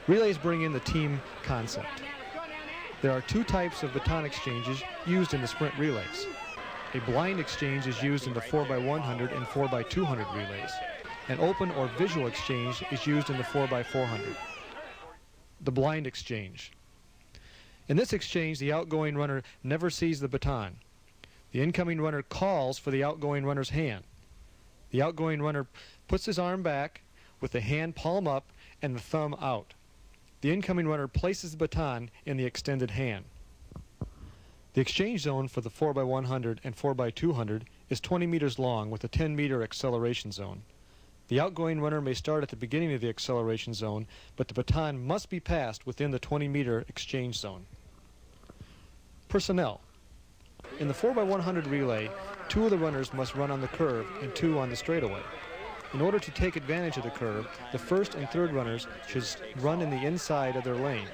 Relays bring in the team concept. There are two types of baton exchanges used in the sprint relays. A blind exchange is used in the 4x100 and 4x200 relays. An open or visual exchange is used in the 4x400. The blind exchange. In this exchange, the outgoing runner never sees the baton. The incoming runner calls for the outgoing runner's hand. The outgoing runner puts his arm back with the hand palm up and the thumb out. The incoming runner places the baton in the extended hand. The exchange zone for the 4x100 and 4x200 is 20 meters long with a 10-meter acceleration zone. The outgoing runner may start at the beginning of the acceleration zone, but the baton must be passed within the 20-meter exchange zone. Personnel. In the 4x100 relay, 2 of the runners must run on the curve and 2 on the straightaway. In order to take advantage of the curve, the first and third runners should run in the inside of their lane.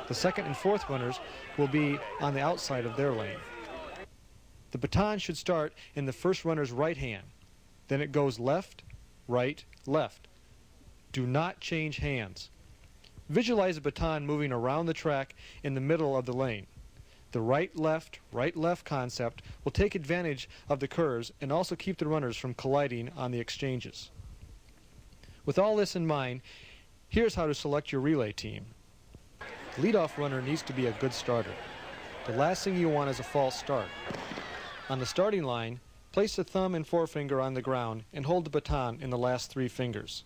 The second and fourth runners will be on the outside of their lane. The baton should start in the first runner's right hand. Then it goes left, right, left. Do not change hands. Visualize the baton moving around the track in the middle of the lane. The right-left concept will take advantage of the curves and also keep the runners from colliding on the exchanges. With all this in mind, here's how to select your relay team. The leadoff runner needs to be a good starter. The last thing you want is a false start. On the starting line, place the thumb and forefinger on the ground and hold the baton in the last 3 fingers.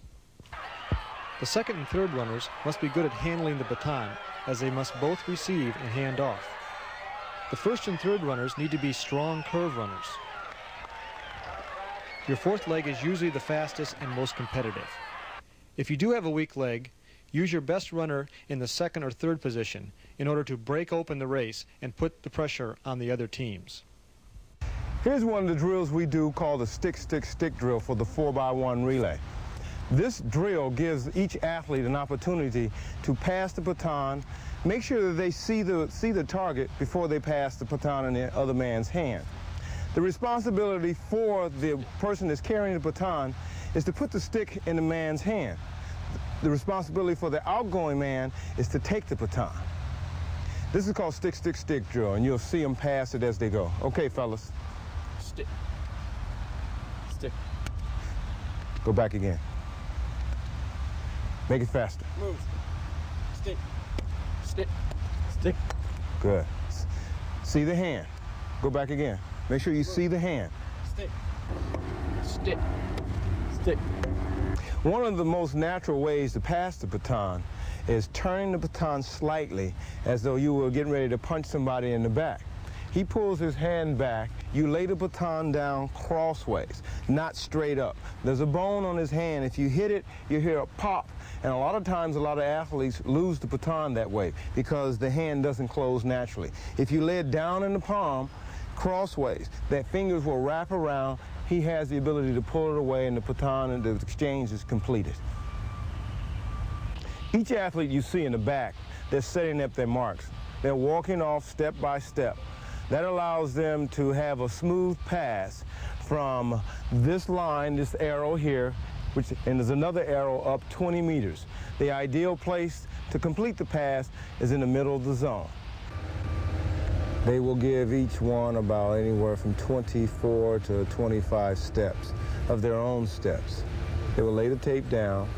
The second and third runners must be good at handling the baton, as they must both receive and hand off. The first and third runners need to be strong curve runners. Your fourth leg is usually the fastest and most competitive. If you do have a weak leg, use your best runner in the second or third position in order to break open the race and put the pressure on the other teams. Here's one of the drills we do called the stick, stick, stick drill for the 4x1 relay. This drill gives each athlete an opportunity to pass the baton, make sure that they see the target before they pass the baton in the other man's hand. The responsibility for the person that's carrying the baton is to put the stick in the man's hand. The responsibility for the outgoing man is to take the baton. This is called stick, stick, stick drill, and you'll see them pass it as they go. Okay, fellas. Stick. Stick. Go back again. Make it faster. Move. Stick. Stick. Stick. Good. See the hand. Go back again. Make sure you see the hand. Stick. Stick. Stick. One of the most natural ways to pass the baton is turning the baton slightly as though you were getting ready to punch somebody in the back. He pulls his hand back. You lay the baton down crossways, not straight up. There's a bone on his hand. If you hit it, you hear a pop. And a lot of times, a lot of athletes lose the baton that way because the hand doesn't close naturally. If you lay it down in the palm, crossways, that fingers will wrap around. He has the ability to pull it away, and the baton and the exchange is completed. Each athlete you see in the back, they're setting up their marks. They're walking off step by step. That allows them to have a smooth pass from this line, this arrow here, and there's another arrow up 20 meters. The ideal place to complete the pass is in the middle of the zone. They will give each one about anywhere from 24 to 25 steps of their own steps. They will lay the tape down.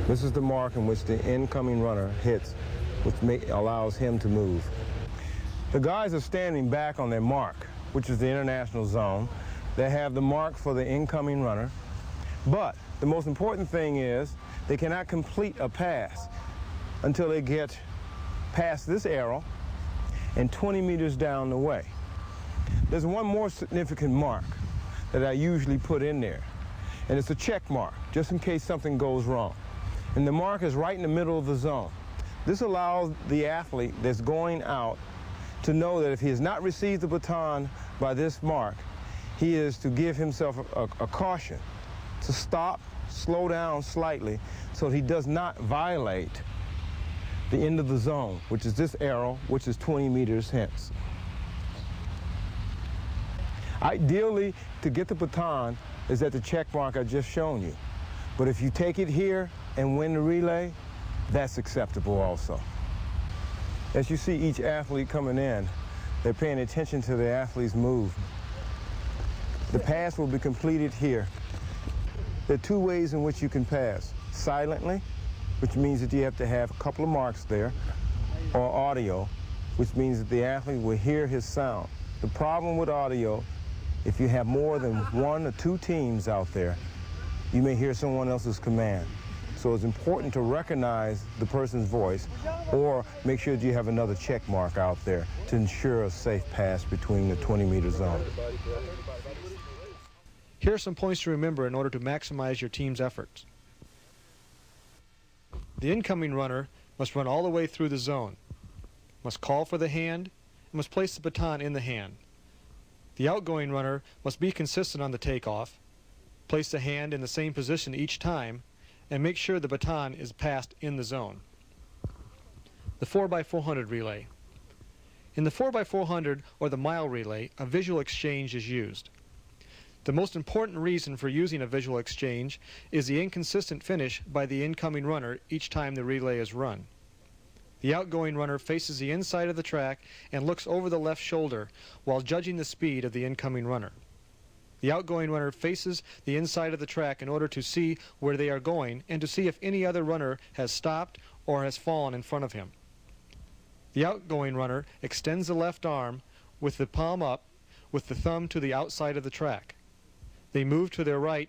This is the mark in which the incoming runner hits, which allows him to move. The guys are standing back on their mark, which is the international zone. They have the mark for the incoming runner. But the most important thing is they cannot complete a pass until they get past this arrow and 20 meters down the way. There's one more significant mark that I usually put in there, and it's a check mark, just in case something goes wrong. And the mark is right in the middle of the zone. This allows the athlete that's going out to know that if he has not received the baton by this mark, he is to give himself a caution to stop, slow down slightly so he does not violate the end of the zone, which is this arrow, which is 20 meters hence. Ideally, to get the baton is at the check mark I just shown you. But if you take it here and win the relay, that's acceptable also. As you see each athlete coming in, they're paying attention to the athlete's move. The pass will be completed here. There are two ways in which you can pass. Silently, which means that you have to have a couple of marks there, or audio, which means that the athlete will hear his sound. The problem with audio, if you have more than one or two teams out there, you may hear someone else's command. So it's important to recognize the person's voice or make sure that you have another check mark out there to ensure a safe pass between the 20-meter zone. Here are some points to remember in order to maximize your team's efforts. The incoming runner must run all the way through the zone, must call for the hand, and must place the baton in the hand. The outgoing runner must be consistent on the takeoff, place the hand in the same position each time, and make sure the baton is passed in the zone. The 4x400 relay. In the 4x400 or the mile relay, a visual exchange is used. The most important reason for using a visual exchange is the inconsistent finish by the incoming runner each time the relay is run. The outgoing runner faces the inside of the track and looks over the left shoulder while judging the speed of the incoming runner. The outgoing runner faces the inside of the track in order to see where they are going and to see if any other runner has stopped or has fallen in front of him. The outgoing runner extends the left arm with the palm up with the thumb to the outside of the track. They move to their right,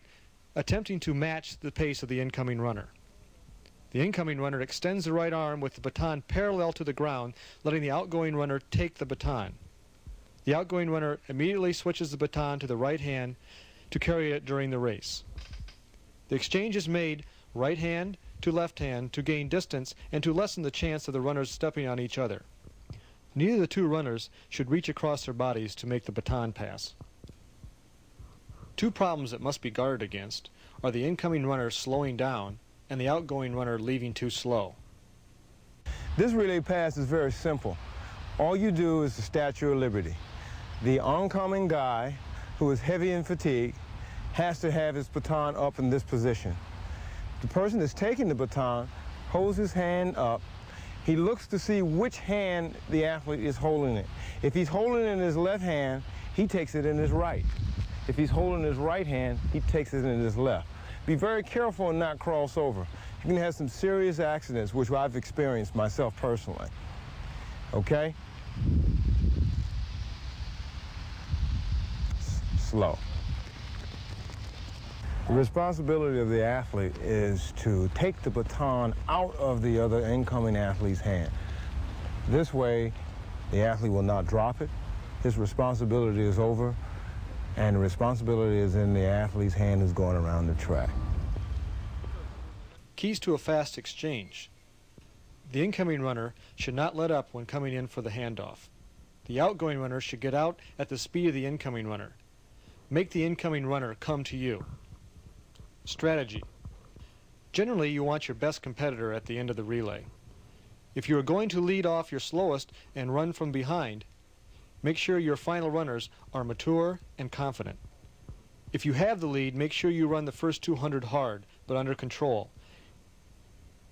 attempting to match the pace of the incoming runner. The incoming runner extends the right arm with the baton parallel to the ground, letting the outgoing runner take the baton. The outgoing runner immediately switches the baton to the right hand to carry it during the race. The exchange is made right hand to left hand to gain distance and to lessen the chance of the runners stepping on each other. Neither of the two runners should reach across their bodies to make the baton pass. Two problems that must be guarded against are the incoming runner slowing down and the outgoing runner leaving too slow. This relay pass is very simple. All you do is the Statue of Liberty. The oncoming guy, who is heavy in fatigue, has to have his baton up in this position. The person that's taking the baton holds his hand up. He looks to see which hand the athlete is holding it. If he's holding it in his left hand, he takes it in his right. If he's holding his right hand, he takes it in his left. Be very careful and not cross over. You can have some serious accidents, which I've experienced myself personally. Okay? Slow. The responsibility of the athlete is to take the baton out of the other incoming athlete's hand. This way, the athlete will not drop it. His responsibility is over, and the responsibility is in the athlete's hand who's going around the track. Keys to a fast exchange. The incoming runner should not let up when coming in for the handoff. The outgoing runner should get out at the speed of the incoming runner. Make the incoming runner come to you. Strategy. Generally, you want your best competitor at the end of the relay. If you are going to lead off your slowest and run from behind, make sure your final runners are mature and confident. If you have the lead, make sure you run the first 200 hard, but under control.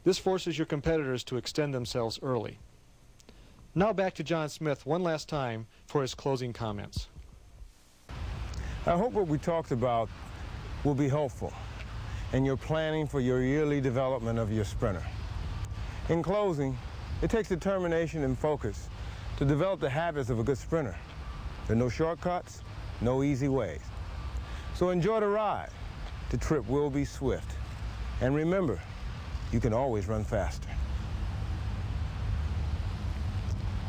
This forces your competitors to extend themselves early. Now back to John Smith one last time for his closing comments. I hope what we talked about will be helpful in your planning for your yearly development of your sprinter. In closing, it takes determination and focus to develop the habits of a good sprinter. There are no shortcuts, no easy ways. So enjoy the ride. The trip will be swift. And remember, you can always run faster.